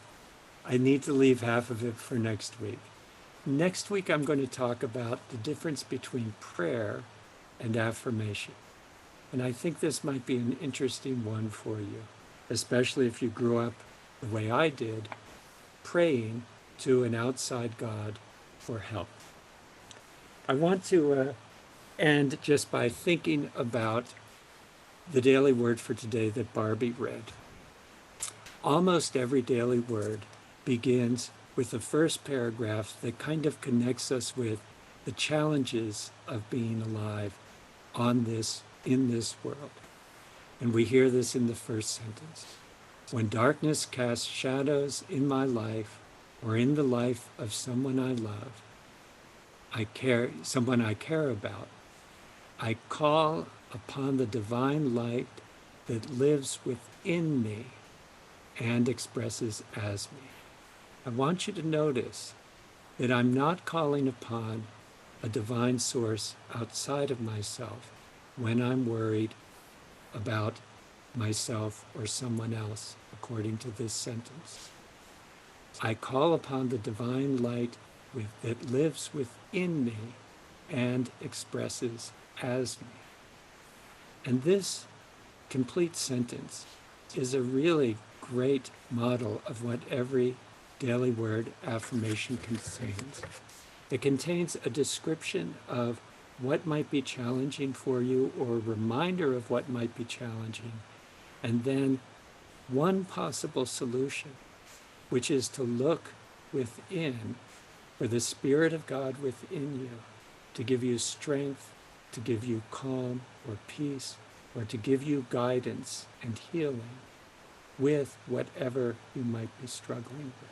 I need to leave half of it for next week. Next week, I'm going to talk about the difference between prayer and affirmation. And I think this might be an interesting one for you, especially if you grew up the way I did, praying to an outside God for help. I want to end just by thinking about the daily word for today that Barbie read. Almost every daily word begins with the first paragraph that kind of connects us with the challenges of being alive in this world. And we hear this in the first sentence. When darkness casts shadows in my life or in the life of someone I love, someone I care about, I call upon the divine light that lives within me and expresses as me. I want you to notice that I'm not calling upon a divine source outside of myself when I'm worried about myself or someone else, according to this sentence. I call upon the divine light that lives within me and expresses as me. And this complete sentence is a really great model of what every daily word affirmation contains. It contains a description of what might be challenging for you or a reminder of what might be challenging, and then one possible solution, which is to look within for the Spirit of God within you to give you strength, to give you calm or peace, or to give you guidance and healing with whatever you might be struggling with.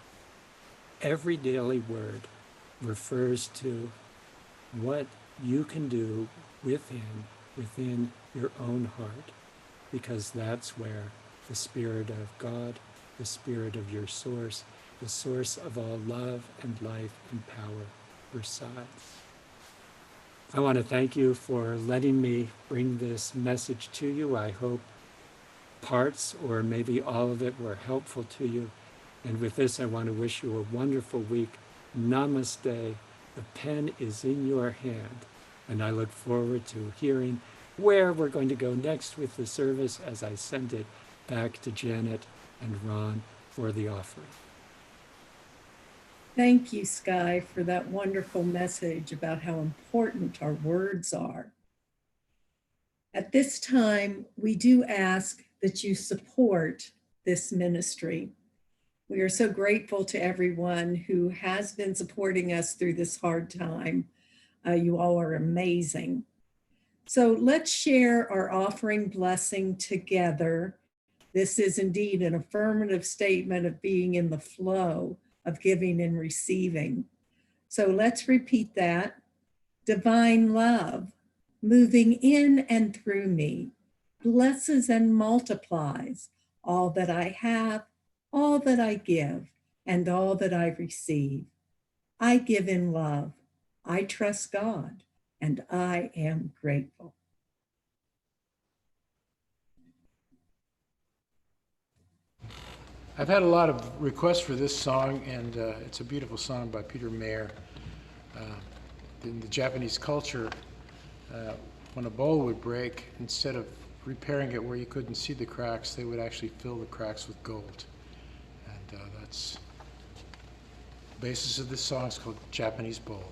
Every daily word refers to what you can do within your own heart, because that's where the Spirit of God, the Spirit of your source, the source of all love and life and power resides. I want to thank you for letting me bring this message to you. I hope parts or maybe all of it were helpful to you. And with this, I want to wish you a wonderful week. Namaste. The pen is in your hand. And I look forward to hearing where we're going to go next with the service as I send it back to Janet and Ron for the offering. Thank you, Sky, for that wonderful message about how important our words are. At this time, we do ask that you support this ministry. We are so grateful to everyone who has been supporting us through this hard time. You all are amazing. So let's share our offering blessing together. This is indeed an affirmative statement of being in the flow of giving and receiving. So let's repeat that. Divine love, moving in and through me, blesses and multiplies all that I have, all that I give, and all that I receive. I give in love. I trust God, and I am grateful. I've had a lot of requests for this song, and it's a beautiful song by Peter Mayer. In the Japanese culture, when a bowl would break, instead of repairing it where you couldn't see the cracks, they would actually fill the cracks with gold. And that's the basis of this song. It's called Japanese Bowl.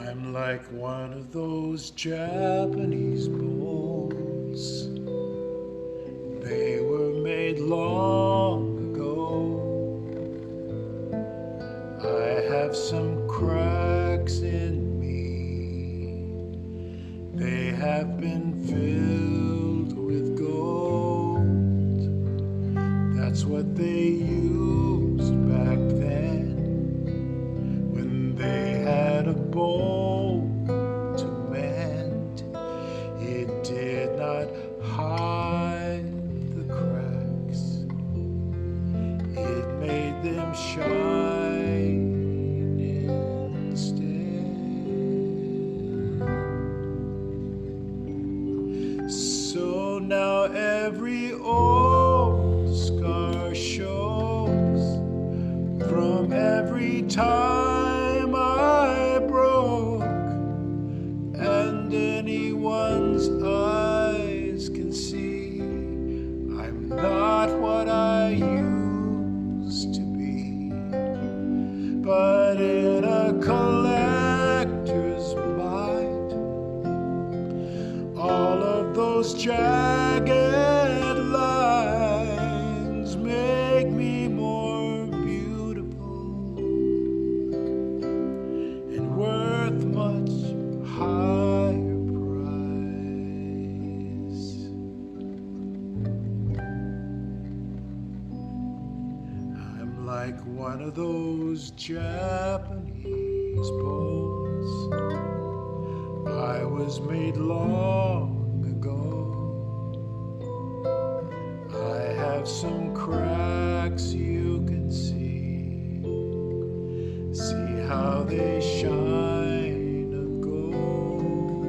I'm like one of those Japanese bowls. They were made long ago. I have some cracks in me. They have been filled with gold. That's what they used back then when they had a bowl to mend. It did not hide the cracks. It made them shine instead. So now every old scar shows from every time I broke. of those Japanese bowls. I was made long ago. I have some cracks you can see. See how they shine of gold.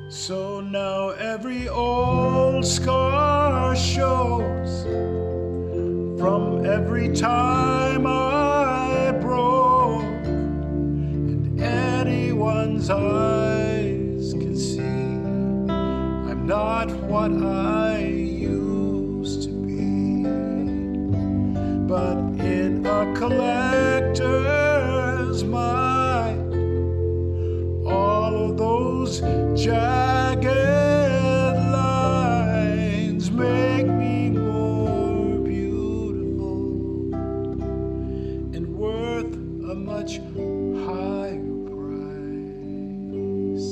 So now every old scar shows from every time I broke, and anyone's eyes can see I'm not what I used to be. But in a collector's mind, all of those jagged lines make me more beautiful and worth a much higher price.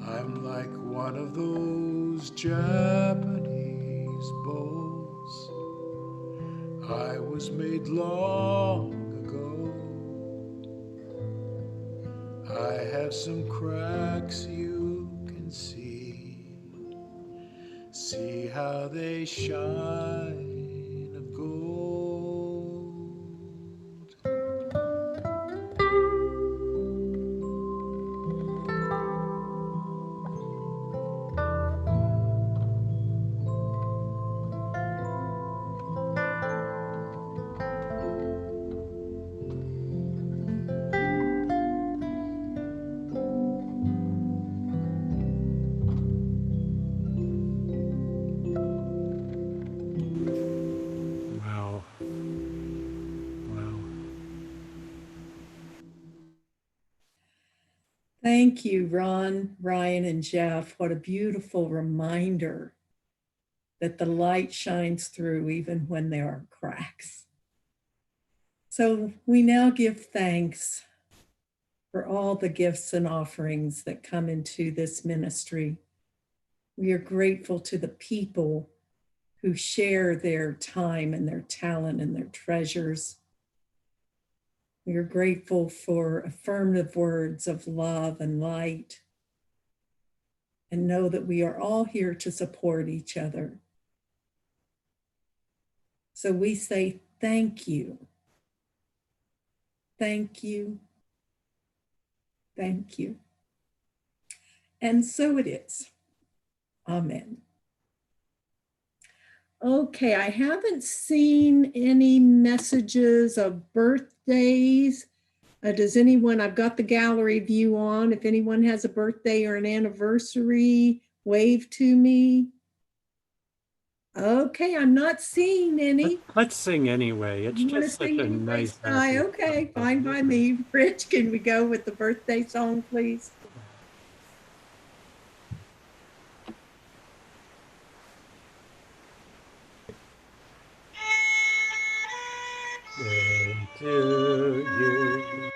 I'm like one of those Japanese bowls. I was made long ago. I have some cracks you can see. See how they shine of gold. Wow. Wow. Thank you, Ron, Ryan, and Jeff. What a beautiful reminder that the light shines through even when there are cracks. So we now give thanks for all the gifts and offerings that come into this ministry. We are grateful to the people who share their time and their talent and their treasures. We are grateful for affirmative words of love and light, and know that we are all here to support each other. So we say thank you. Thank you. Thank you. And so it is. Amen. Okay, I haven't seen any messages of birthdays. Does anyone, I've got the gallery view on. If anyone has a birthday or an anniversary, wave to me. Okay, I'm not seeing any. Let's sing anyway. It's You want to just such sing a anyway, nice Sky? happy Okay, song. fine by me. Rich, can we go with the birthday song, please? Day to you.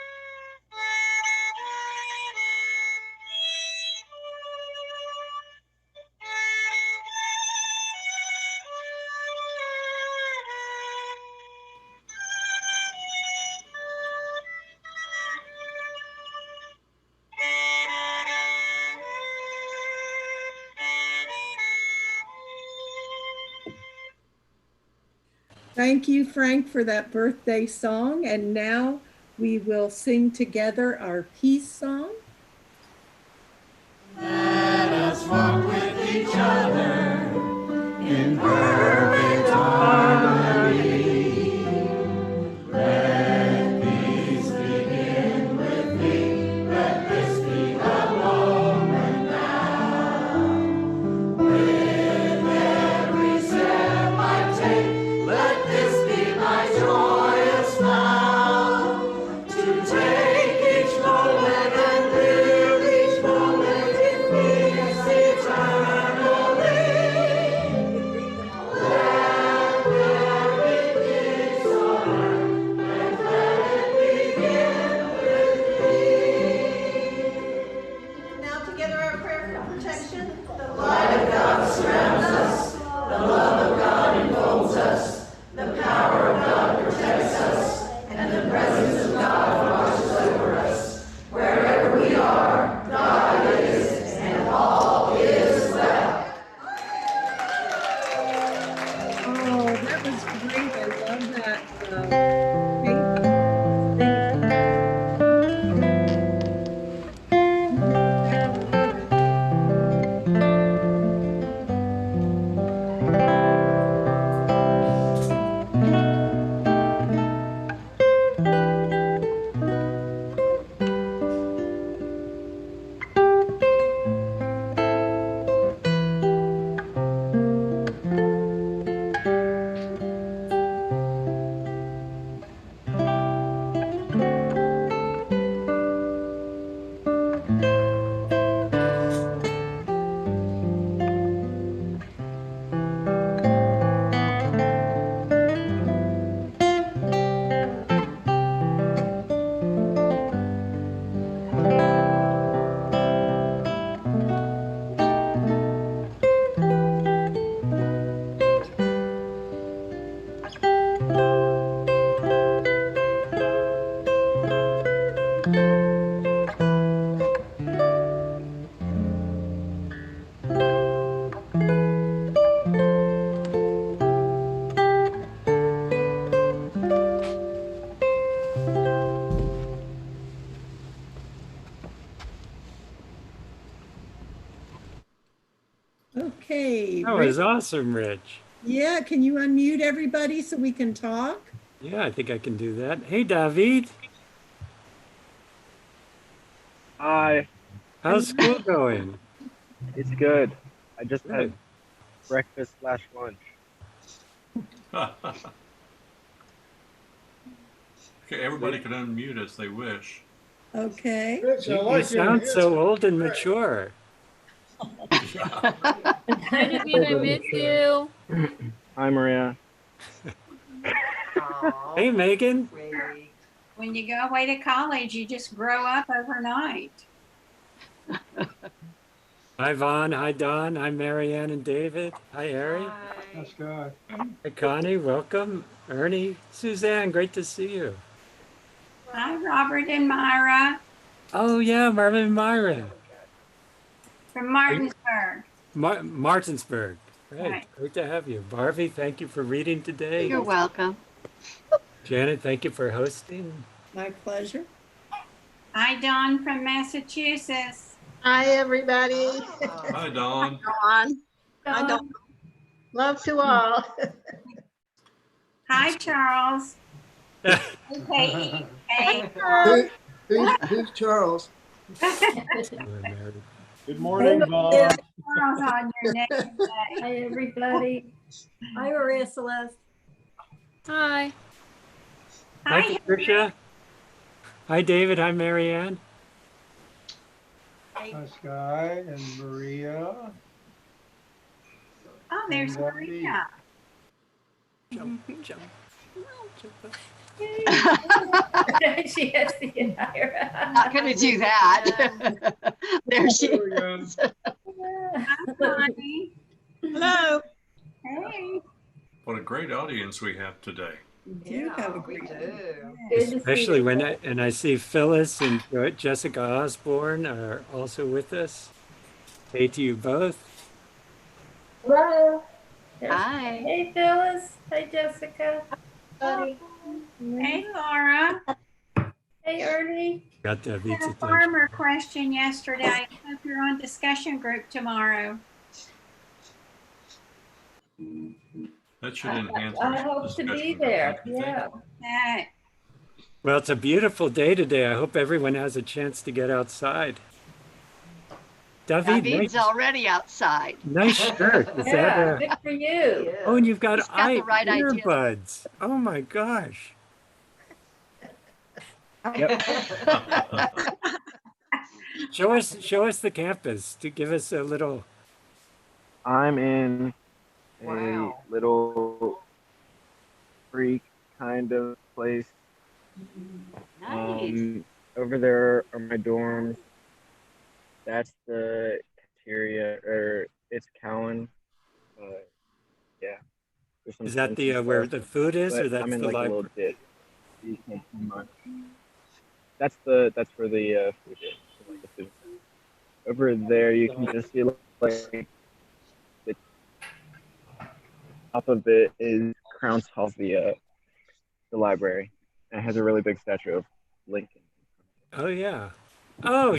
Thank you, Frank, for that birthday song. And now we will sing together our peace song. Okay. That was awesome, Rich. Yeah, can you unmute everybody so we can talk? Yeah, I think I can do that. Hey, David, Hi, how's school going? it's good. I just Good. had breakfast/lunch. Okay, everybody can unmute as they wish. Okay. Rich, I You like your sound so answer. old and Great. mature. Hi, David, I miss you. Hi, Maria. Hey, Megan. When you go away to college, you just grow up overnight. Hi, Vaughn. Hi, Don. Hi, Marianne and David. Hi, Harry. That's good. Hi, Connie. Welcome. Ernie. Suzanne, great to see you. Hi, Robert and Myra Oh, yeah, Marvin and Myra. from Martinsburg. Martinsburg. Great. Right. Great to have you. Barbie, thank you for reading today. You're welcome. Janet, thank you for hosting. My pleasure. Hi, Dawn from Massachusetts. Hi, everybody. Hi, Dawn. Dawn. I don't love to all. Hi, Charles. Okay. Hey. Who's Charles? We're married. Good morning, Bob. Charles on your neck today. Hi, everybody. Hi, Maria Celeste. Hi. Hi, Hi, Patricia. Hi, David. Hi, Marianne. Hi, Sky and Maria. Oh, there's And Maria. Jump, jump. She has to get higher. Not going to do that. There she There we go. is. Hi, Connie. Hello. Hey. What a great audience we have today. You do have a great Good to see Especially you. when I see Phyllis and Jessica Osborne are also with us. Hey to you both. Hello. Hi. Hey, Phyllis. Hey, Jessica. Buddy. Hey, Laura. Hey, Ernie. Got David's I had a attention. farmer question yesterday. I hope you're on discussion group tomorrow. That should enhance I our hope to be discussion, there. don't you think? Yeah. That Well, it's a beautiful day today. I hope everyone has a chance to get outside. David, David's already outside. nice shirt. Is Yeah. that Good for you. oh, and you've got He's got the right idea. earbuds. Oh my gosh. Yep. Show us the campus to give us a little. I'm in a little freak kind of place. Nice. Over there are my dorms. That's the cafeteria, or it's Cowan. Yeah. There's some Is that fancy the where stuff, the food is, or but that's I'm in the like a library? little dip. You can't see much. That's where the food is, like the food. Over there, you can just see like the top of it is Crown's Hall, the library, and it has a really big statue of Lincoln. Oh yeah. Oh,